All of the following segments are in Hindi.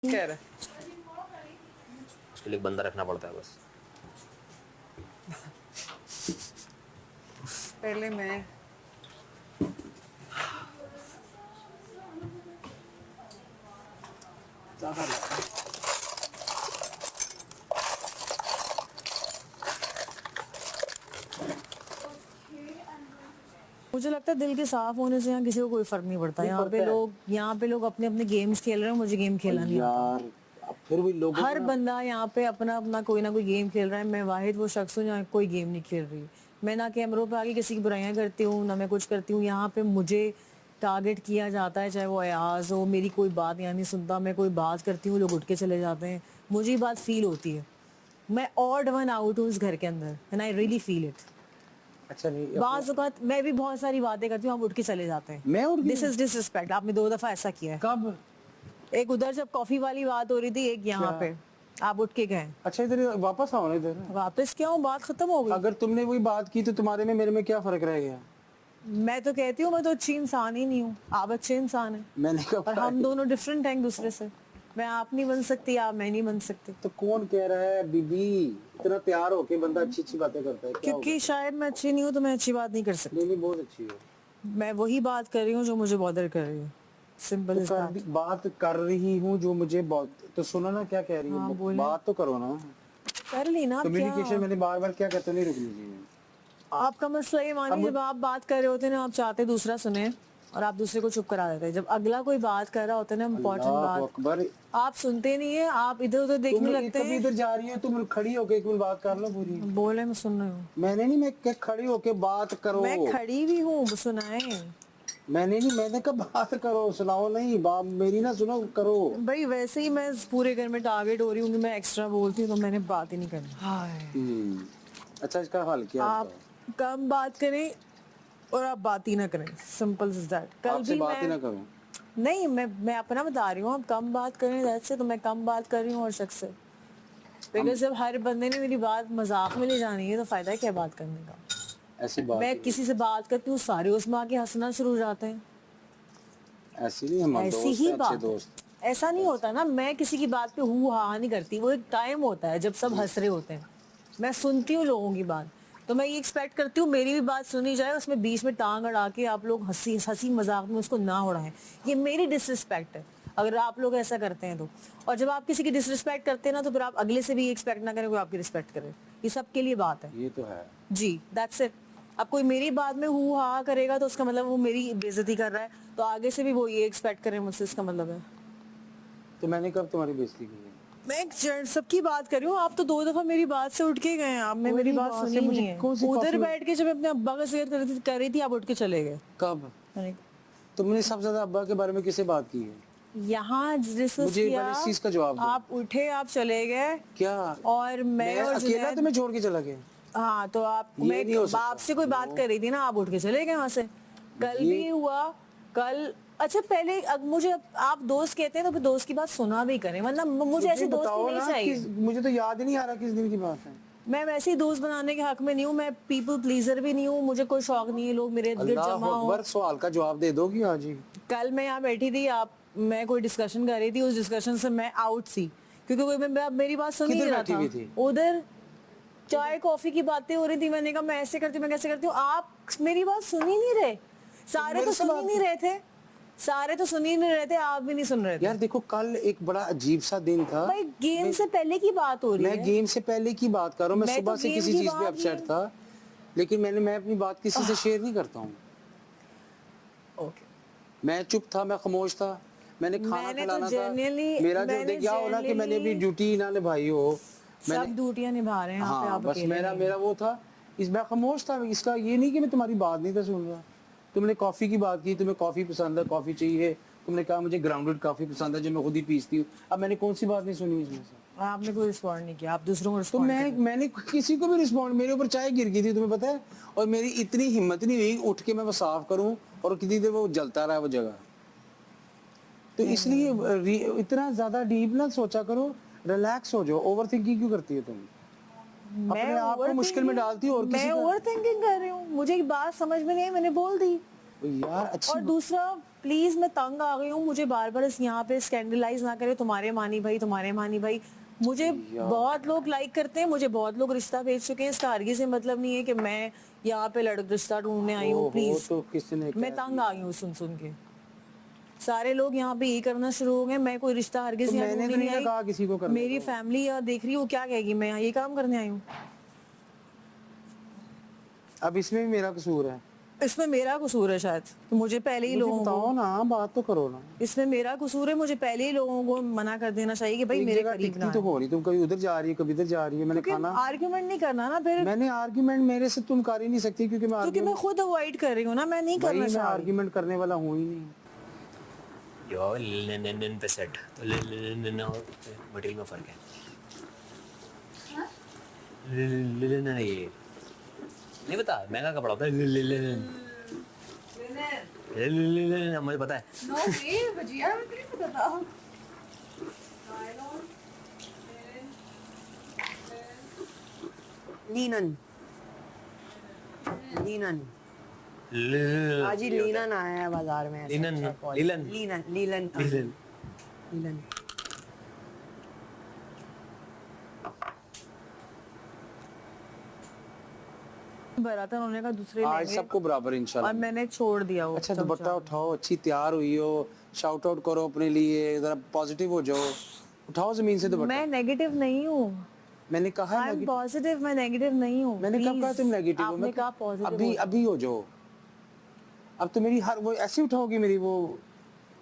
कह रहा है। उसके लिए एक बंदा रखना पड़ता है बस। पहले मैं ज्यादा लगता है। मुझे लगता है दिल के साफ होने से यहाँ किसी को कोई फर्क नहीं पड़ता। नहीं पड़ता यहाँ पे लोग अपने अपने गेम्स खेल रहे हैं, मुझे गेम खेलना नहीं आता। यार अब फिर भी लोगों हर को ना बंदा यहाँ पे अपना अपना कोई ना कोई गेम खेल रहा है। मैं वाहिद वो शख्स हूँ जहाँ कोई गेम नहीं खेल रही। मैं ना कैमरों पे आके किसी की बुराइयां करती हूँ, ना मैं कुछ करती हूँ। यहाँ पे मुझे टारगेट किया जाता है, चाहे वो अयाज हो, मेरी कोई बात यहाँ नहीं सुनता। मैं कोई बात करती हूँ, लोग उठ के चले जाते हैं। मुझे ये बात फील होती है। मैं ऑड वन आउट हूँ इस घर के अंदर, and I really feel it. अच्छा नहीं बाज़ औक़ात मैं भी बहुत सारी बातें करती हूँ, आप उठ के चले जाते हैं। मैं उठ दिस इज डिसरिस्पेक्ट। आपने 2 दफा ऐसा किया है। कब एक उधर जब कॉफी वाली बात हो रही थी, एक यहाँ पे आप उठ के गए। अच्छा इधर वापस आओ ना इधर। वापस क्या हूँ, बात खत्म हो गई। अगर तुमने वही बात की तो तुम्हारे में मेरे में क्या फर्क रह गया? मैं तो कहती हूँ मैं तो अच्छी इंसान ही नहीं हूँ, आप अच्छे इंसान हैं। मैंने कब और हम दोनों डिफरेंट हैं एक दूसरे से। मैं आप नहीं बन सकती, आप मैं नहीं बन सकती। तो कौन कह रहा है बीबी इतना तैयार होके बंदा अच्छी अच्छी बातें करता है? क्या क्योंकि शायद मैं अच्छी नहीं हूँ तो मैं अच्छी बात नहीं कर सकती। नहीं बहुत अच्छी है। मैं वही बात कर रही हूँ जो मुझे बॉदर कर रही है। सिंपल तो इज दैट। बात कर रही हूँ जो मुझे बहुत। तो सुनो ना क्या कह रही हाँ, है, बोले। बात तो करो ना। कर ली ना, अब क्या। कम्युनिकेशन मैंने बार बार क्या कहते नहीं रुकनी चाहिए। आपका मसला ये मानिए, जब आप बात कर रहे होते हैं ना, आप चाहते दूसरा सुने और आप दूसरे को चुप करा देते हैं। जब अगला कोई बात कर रहा होता है ना, इम्पोर्टेंट अल्लाह बात, अकबर। आप सुनते नहीं है, आप इधर उधर देखने तुम लगते कभी हैं। इधर जा रही हो, तुम खड़ी होके एक मिनट बात कर लो पूरी। बोले मैं सुन रही हूँ। मैंने नहीं, मैं क्या खड़ी होके बात करो। मैं खड़ी भी हूँ, सुनाए। मैंने नहीं, मैंने कहा बात करो, सुनाओ नहीं, बात मेरी ना सुनो करो। भाई वैसे ही मैं पूरे घर में टारगेट हो रही हूँ कि मैं एक्स्ट्रा बोलती हूँ, तो मैंने बात ही नहीं करनी। हाय। अच्छा इसका हल क्या आप बताओ? कम बात करें और आप बात ही ना करें, सिंपल इज दैट। कल आपसे भी बात ही मैं ना करूं? नहीं, मैं अपना बता रही हूँ, आप कम बात करें वैसे, तो मैं कम बात कर रही हूँ और शख्स से। हम बिकॉज जब हर बंदे ने मेरी बात मजाक में ले जानी है तो फायदा है क्या बात करने का। ऐसी बात मैं ही किसी नहीं। से बात करती हूँ, सारे उसमें आके हंसना शुरू हो जाते हैं। ऐसी नहीं, हम ऐसी दोस्त ही हैं, अच्छे बात है। दोस्त। ऐसा नहीं होता ना, मैं किसी की बात पे हूँ हा नहीं करती। वो एक टाइम होता है जब सब हंस रहे होते हैं, मैं सुनती हूँ लोगों की बात, तो मैं ये एक्सपेक्ट करती हूँ मेरी भी बात सुनी जाए, उसमें बीच में टांग अड़ा के आप लोग हंसी हंसी मजाक में उसको ना उड़ाएं। ये मेरी डिसरिस्पेक्ट है अगर आप लोग ऐसा करते हैं तो। और जब आप किसी की डिसरिस्पेक्ट करते हैं ना, तो फिर आप अगले से भी एक्सपेक्ट ना करें कोई आपकी रिस्पेक्ट करे। ये सबके लिए बात है ये तो है। जी, दैट्स इट। अब कोई मेरी बात में हु हा करेगा तो उसका मतलब वो मेरी बेइज्जती कर रहा है, तो आगे से भी वो ये एक्सपेक्ट करे मुझसे, इसका मतलब है। तो मैंने कब तुम्हारी बेइज्जती की है? मैं सबकी बात कर रही हूँ, आप तो 2 दफा मेरी बात से उठ के गए हैं। आप में कोई मेरी नहीं, बात वहां सुनी से ही मुझे नहीं है। कौन सी उधर कॉफी? बैठ के जब मैं अपने अब्बा का जिक्र कर रही थी, आप उठ के चले गए। कब? मैंने तुमने सबसे ज्यादा अब्बा के बारे में किससे बात की है? यहाँ डिस्कस मुझे किया, पहले इस चीज का जवाब दो। आप उठे, आप चले गए। क्या और मैं और अकेला जुनैद, तुम्हें छोड़ के चला गया? हाँ तो आप, ये मैं नहीं हो सकता। आपसे कोई बात कर रही थी ना, आप उठ के चले गए वहां से। कल ये भी हुआ। कल अच्छा पहले अब मुझे, आप दोस्त कहते हैं तो फिर दोस्त की बात सुना भी करें, वरना मुझे ऐसी दोस्ती बताओ नहीं ना चाहिए। कि मुझे तो याद ही नहीं आ रहा किस दिन की बात है। मैं वैसे ही दोस्त बनाने के हक में नहीं हूँ, मैं पीपल प्लीजर भी नहीं हूँ, मुझे कोई शौक नहीं है लोग मेरे इर्द गिर्द अल्लाह जमा हो। अकबर, सवाल का जवाब दे दोगी आज ही? कल मैं यहाँ बैठी थी, आप, मैं कोई डिस्कशन कर रही थी, उस डिस्कशन से मैं आउट थी क्योंकि कोई मेरी बात सुन ही किधर नहीं रहा बैठी था। हुई थी? उधर चाय कॉफी की बातें हो रही थी, मैंने कहा मैं ऐसे करती हूँ, मैं कैसे करती हूँ, आप मेरी बात सुन ही नहीं रहे। सारे मेरे तो से सुन ही बात नहीं रहे थे, सारे तो सुन ही नहीं रहे थे, आप भी नहीं सुन रहे थे। यार देखो, कल एक बड़ा अजीब सा दिन था। भाई गेम से पहले की बात हो रही मैं है। गेम से पहले की बात कर रहा हूँ। मैं मैं तो सुबह से गेम किसी की चीज पे बात अपसेट नहीं। था, लेकिन मैं अपनी बात किसी से शेयर नहीं करता हूँ। ओके, मैं चुप था, मैं खामोश था। मैंने खाना मैंने तो खिलाना था। जेन्युइनली, मेरा जो मैंने क्या हो ना कि मैंने अपनी ड्यूटी ना निभाई हो। मैंने, सब ड्यूटियां निभा रहे हैं यहाँ पे, हाँ आप बस अकेले मेरा नहीं मेरा हैं। वो था। इस मैं खामोश था। इसका ये नहीं कि मैं तुम्हारी बात नहीं था सुन रहा। तुमने कॉफी की बात की, तुम्हें कॉफी पसंद है, कॉफी चाहिए। तुमने कहा मुझे ग्राउंडेड कॉफी पसंद है जो मैं खुद ही पीसती हूँ। अब मैंने कौन सी बात नहीं सुनी इसमें से? आपने कोई रिस्पॉन्ड नहीं किया, आप दूसरों को तो रिस्पॉन्ड कर रहे थे। मैंने किसी को भी रिस्पॉन्ड, मेरे ऊपर चाय गिर गई थी तुम्हें पता है। और मेरी इतनी हिम्मत नहीं हुई उठ के मैं वो साफ करूं, और कितनी देर वो जलता रहा वो जगह। तो इसलिए इतना ज्यादा डीप ना सोचा करो, रिलैक्स हो जाओ। ओवर थिंकिंग क्यों करती है तुम? मैं अपने आप को ओवर मुश्किल में थिंकिंग, डालती हो और मैं किसी का। ओवर थिंकिंग कर रही हूँ, मुझे एक बात समझ में नहीं आई, मैंने बोल दी। यार अच्छी और दूसरा प्लीज मैं तंग आ गई हूँ, मुझे बार बार इस यहाँ पे स्कैंडलाइज ना करे, तुम्हारे मानी भाई तुम्हारे मानी भाई। मुझे बहुत लोग लाइक करते हैं, मुझे बहुत लोग रिश्ता भेज चुके हैं, इसका हरगिज़ से मतलब नहीं है कि मैं यहाँ पे रिश्ता ढूंढने आई हूँ। ओहो, प्लीज तो किसने मैं तंग आ गई हूँ सुन सुन के। सारे लोग यहाँ पे यही करना शुरू हो गए, मैं कोई रिश्ता हरगिज़ तो यहाँ मैंने ढूंढने तो नहीं नहीं कहा किसी को आई। करने मेरी को। फैमिली यहाँ देख रही है, वो क्या कहेगी मैं यहाँ ये काम करने आई हूँ। अब इसमें भी मेरा कसूर है। इसमें मेरा कसूर है शायद, तो मुझे पहले ही मुझे लोगों बताओ को, ना, बात तो करो ना। इसमें मेरा कसूर है, मुझे पहले ही लोगों को मना कर देना चाहिए कि भाई एक मेरे जगह करीब टिकती ना तो आए। हो नहीं, तुम कभी उधर जा रही है कभी इधर जा रही है। मैंने क्योंकि खाना आर्ग्यूमेंट नहीं करना ना फिर, मैंने आर्ग्यूमेंट मेरे से तुम कर ही नहीं सकती क्योंकि मैं क्योंकि मैं आर्ग्यूमेंट खुद अवॉइड कर रही हूँ ना, मैं नहीं भाई करना मैं चाह रही। आर्ग्यूमेंट करने वाला हूँ ही नहीं। यो लिनन पे सेट तो लिनन और मटेरियल में फर्क है। लिनन ये नहीं पता महंगा कपड़ा होता है। लिनन मुझे पता है। नो वे भजिया मुझे नहीं पता था। लीनन लीनन आज ही लीनन आया है बाजार में। ऐसा लीनन अच्छा quality। Linen linen linen linen linen. भरा था उन्होंने कहा दूसरे आज लेंगे सबको बराबर और इंशाल्लाह। मैंने छोड़ दिया वो। अच्छा सब दुपट्टा जाके। उठाओ, अच्छी तैयार हुई हो, शाउट आउट करो अपने लिए, जरा पॉजिटिव हो जाओ, उठाओ जमीन से दुपट्टा। मैं नेगेटिव नहीं हूँ, मैंने कहा आई एम negative- पॉजिटिव, मैं नेगेटिव नहीं हूँ। मैंने कब कहा तुम नेगेटिव हो? आपने मैं कहा पॉजिटिव। अभी अभी हो जाओ। अब तो मेरी हर वो ऐसे उठाओगी मेरी वो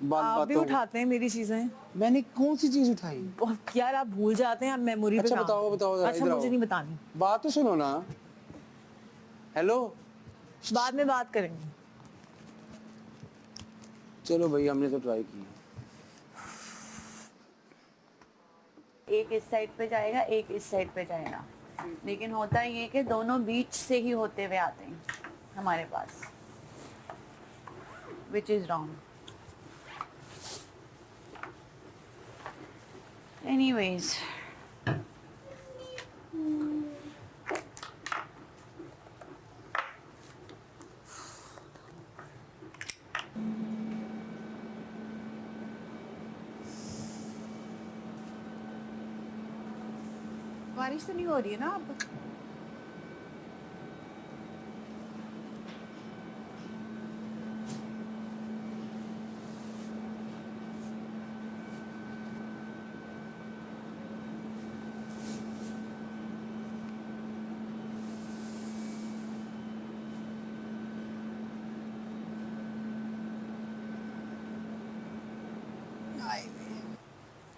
बात आप भी बातों। उठाते हैं मेरी चीजें। मैंने कौन सी चीज उठाई? यार आप भूल जाते हैं, आप मेमोरी पे अच्छा काम बताओ करते बताओ हैं। जरा, अच्छा इधर मुझे आओ। नहीं बतानी, बात तो सुनो ना। हेलो बाद में बात करेंगे। चलो भाई हमने तो ट्राई की। एक इस साइड पे जाएगा एक इस साइड पे जाएगा, लेकिन होता ये कि दोनों बीच से ही होते हुए आते हैं हमारे पास, विच इज रॉन्ग। एनीवेज बारिश तो नहीं हो रही है ना अब?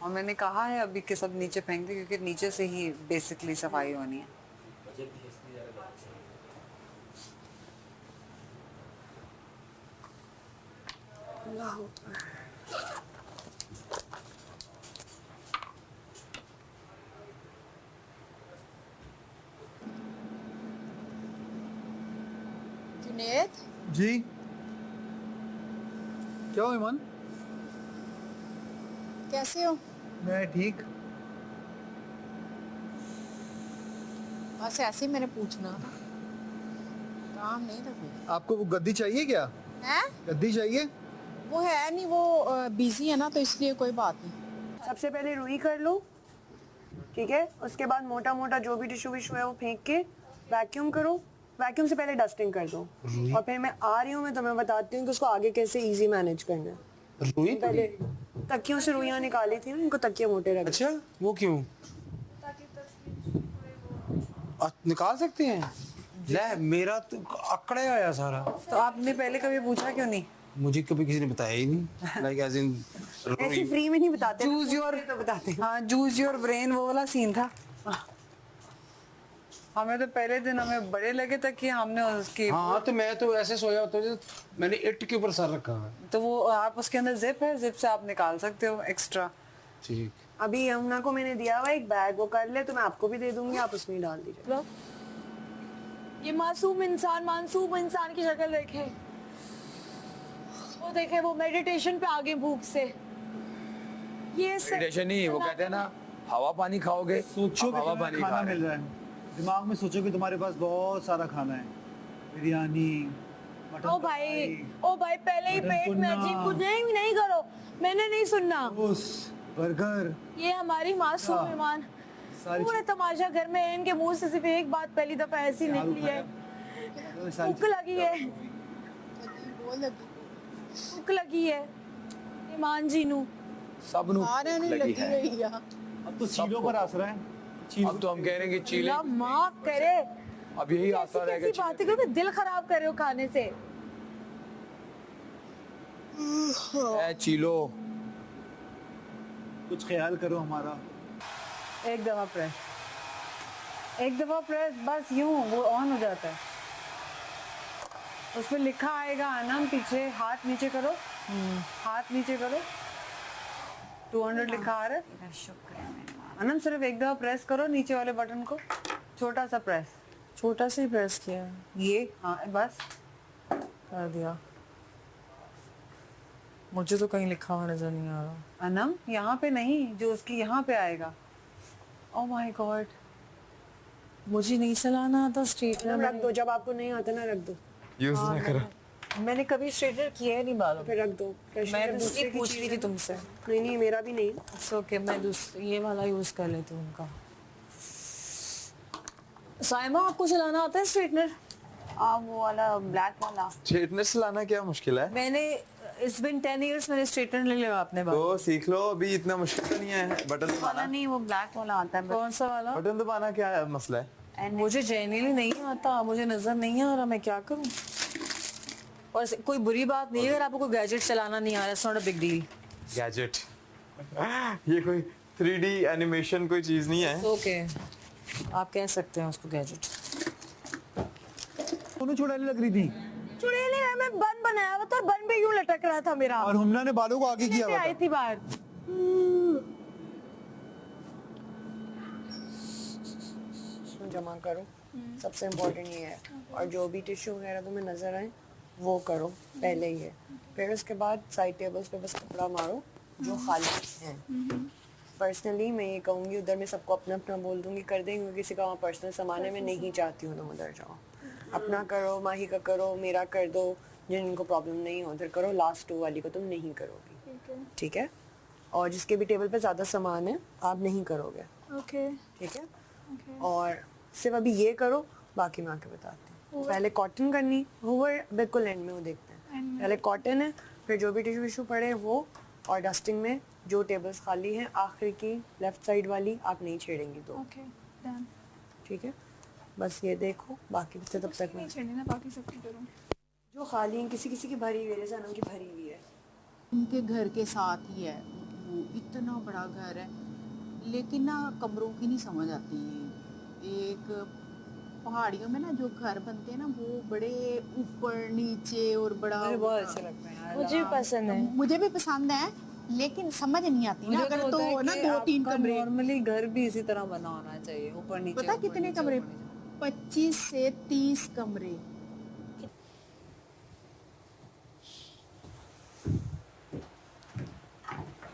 और मैंने कहा है अभी कि सब नीचे फेंक दे क्योंकि नीचे से ही बेसिकली सफाई होनी है। जुनेद जी क्या हो ईमान? कैसे हो? मैं ठीक। बस ऐसे ही मैंने पूछना था, काम नहीं था कोई। आपको वो गद्दी चाहिए क्या? हैं? गद्दी चाहिए? वो है नहीं, वो बिजी है ना, तो इसलिए कोई बात नहीं। सबसे पहले रुई कर लो, ठीक है? उसके बाद मोटा मोटा जो भी टिश्यू विश्यू है वो फेंक के वैक्यूम करो। वैक्यूम से पहले डस्टिंग कर दो और फिर मैं आ रही हूँ, मैं तुम्हें बताती हूँ कि उसको आगे कैसे इजी मैनेज करना है। रुई पहले तकियों से रुइयां निकाली थी ना, इनको तकिए मोटे रख। अच्छा वो क्यों? निकाल सकते हैं? ले मेरा तो अकड़े आया सारा। तो आपने पहले कभी पूछा क्यों नहीं? मुझे कभी किसी ने बताया ही नहीं। लाइक एज इन ऐसे फ्री में नहीं बताते, चूज योर तो बताते हैं। हाँ चूज योर ब्रेन वो वाला सीन था। हमें तो पहले दिन हमें बड़े लगे तक कि हमने उसकी हाँ तो मैं तो ऐसे सोया होता हूँ, मैंने इट के ऊपर सर रखा है। तो वो आप उसके अंदर जिप है, जिप से आप निकाल सकते हो एक्स्ट्रा। ठीक। अभी यमुना को मैंने दिया हुआ एक बैग, वो कर ले तो मैं आपको भी दे दूंगी, आप उसमें ही डाल दीजिए। ये मासूम इंसान की शक्ल देखे, वो देखे वो मेडिटेशन पे आगे भूख से। ये मेडिटेशन नहीं, वो कहते हैं ना हवा पानी खाओगे, सोचो अब कि हवा तुम्हें पानी खाना खा रहे मिल हैं। रहा है, दिमाग में सोचो कि तुम्हारे पास बहुत सारा खाना है, बिरयानी, ओ भाई पहले ही पेट में अजीब कुछ नहीं करो, मैंने नहीं सुनना। बर्गर। ये हमारी मासूम मेहमान, पूरे तमाशा घर में है, इनके मुंह से सिर्फ एक बात पहली दफा ऐसी निकली है, भूख लगी है, वो लगी भूख लगी है ईमान जी नू। सब नु सारे नहीं लगी लगी है। हुई है। अब तो चीलों पर आसरा है। अब तो हम कह रहे हैं कि चीले अल्लाह माफ करे, अब यही आसरा रहेगा कैसी बातें करो, दिल खराब कर रहे हो खाने से। ए चीलो कुछ ख्याल करो हमारा। एक दफा प्रेस, एक दफा प्रेस, बस यूं वो ऑन हो जाता है। उसमें लिखा आएगा अनम, पीछे हाथ नीचे करो, हाथ नीचे करो, 200 लिखा आ रहा है। अनम सिर्फ एक दफा प्रेस करो नीचे वाले बटन को, छोटा सा प्रेस, छोटा से ही प्रेस किया है। ये हाँ बस कर दिया। मुझे तो कहीं लिखा हुआ नजर नहीं आ रहा। अनम यहाँ पे नहीं, जो उसकी यहाँ पे आएगा। ओह माय गॉड, मुझे नहीं चलाना आता स्ट्रेटनर। रख दो, जब आपको नहीं आता ना रख दो। यूज ना करो। मैंने कभी स्ट्रेटनर किया ही नहीं बालों। फिर रख दो। मैं तो इसलिए पूछ रही थी तुमसे। नहीं मेरा भी नहीं। इट्स ओके, मैं ये वाला यूज कर लेती हूँ उनका। साइमा, आपको चलाना आता है स्ट्रेटनर? वो वाला ब्लैक वाला। स्ट्रेटनर चलाना क्या मुश्किल है? मैंने इट्स बिन 10 इयर्स मैंने स्ट्रेटनर ले लिया अपने बाल। तो सीख लो, अभी इतना मुश्किल तो नहीं है। बटन वाला दबाना, नहीं, वो ब्लैक वाला आता है। कौन सा वाला? बटन दबाना क्या है मसला है? मुझे जेन्युइनली नहीं आता, मुझे नजर नहीं आ रहा, मैं क्या करूं? और कोई बुरी बात नहीं है अगर आपको कोई गैजेट चलाना नहीं आ रहा, it's not a big deal. Gadget ये कोई 3D एनिमेशन कोई चीज नहीं है। ओके, आप कह सकते हैं उसको गैजेट। दोनों चुड़ैलें लग रही थी चुड़ैल है, मैं बन बनाया हुआ था और बन भी यूं लटक रहा था मेरा। और हुमना ने बालों को आगे किया हुआ आई था। थी बाहर। जमा करो, सबसे इम्पोर्टेंट ये है। और जो भी टिश्यू वगैरह तुम्हें नजर आए वो करो पहले ही है। फिर उसके बाद साइड टेबल्स पे बस कपड़ा मारो जो खाली हैं। पर्सनली मैं ये कहूँगी, उधर मैं सबको अपना अपना बोल दूंगी, कर देंगे, किसी का वहाँ पर्सनल सामान है, मैं नहीं चाहती हूँ तुम उधर जाओ। अपना करो, माही का करो, मेरा कर दो, जिनको प्रॉब्लम नहीं हो उधर करो। लास्ट 2 वाली को तुम नहीं करोगी, ठीक है? और जिसके भी टेबल पे ज़्यादा सामान है आप नहीं करोगे, ओके ठीक है? और सिर्फ अभी ये करो, बाकी मैं आके बताती हूँ। पहले कॉटन करनी, हूवर बिल्कुल एंड में वो देखते हैं। पहले कॉटन है, फिर जो भी टिश्यू विश्यू पड़े वो, और डस्टिंग में जो टेबल्स खाली हैं आखिर की लेफ्ट साइड वाली आप नहीं छेड़ेंगी तो, ठीक है? बस ये देखो, बाकी से तब तक मैं बाकी सब करूँ। जो खाली हैं, किसी किसी की भरी हुई है, जैसे अनम की भरी हुई है। उनके घर के साथ ही है, वो इतना बड़ा घर है, लेकिन ना कमरों की नहीं समझ आती। एक पहाड़ियों में ना जो घर बनते हैं ना वो बड़े ऊपर नीचे और बड़ा, मुझे बहुत अच्छे लगते हैं यार। मुझे भी पसंद है। मुझे भी पसंद है, लेकिन समझ नहीं आती ना। अगर तो ना 2-3 कमरे, नॉर्मली घर भी इसी तरह बना होना चाहिए, ऊपर नीचे। पता कितने कमरे? 25 से 30 कमरे।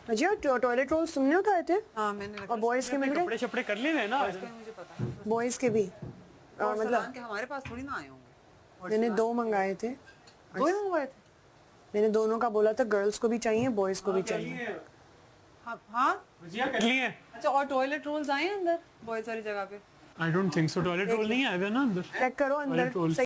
अजय, टॉयलेट रोल्स तुमने उठाए थे? हाँ मैंने और बॉयज के मिल गए? कपड़े शपड़े कर लेने ना। मुझे पता है। बॉयज के भी? और मतलब के हमारे पास थोड़ी ना आए होंगे। मैंने 2 मंगाए थे। 2 ही मंगवाए थे। मैंने दोनों का बोला था, गर्ल्स को भी चाहिए, बॉयज को भी चाहिए। हाँ भजिया कर लिए। अच्छा, और टॉयलेट रोल्स आए हैं अंदर बॉयज वाली जगह पे? I don't think so. Toilet roll नहीं आएगा ना अंदर। चेक करो अंदर।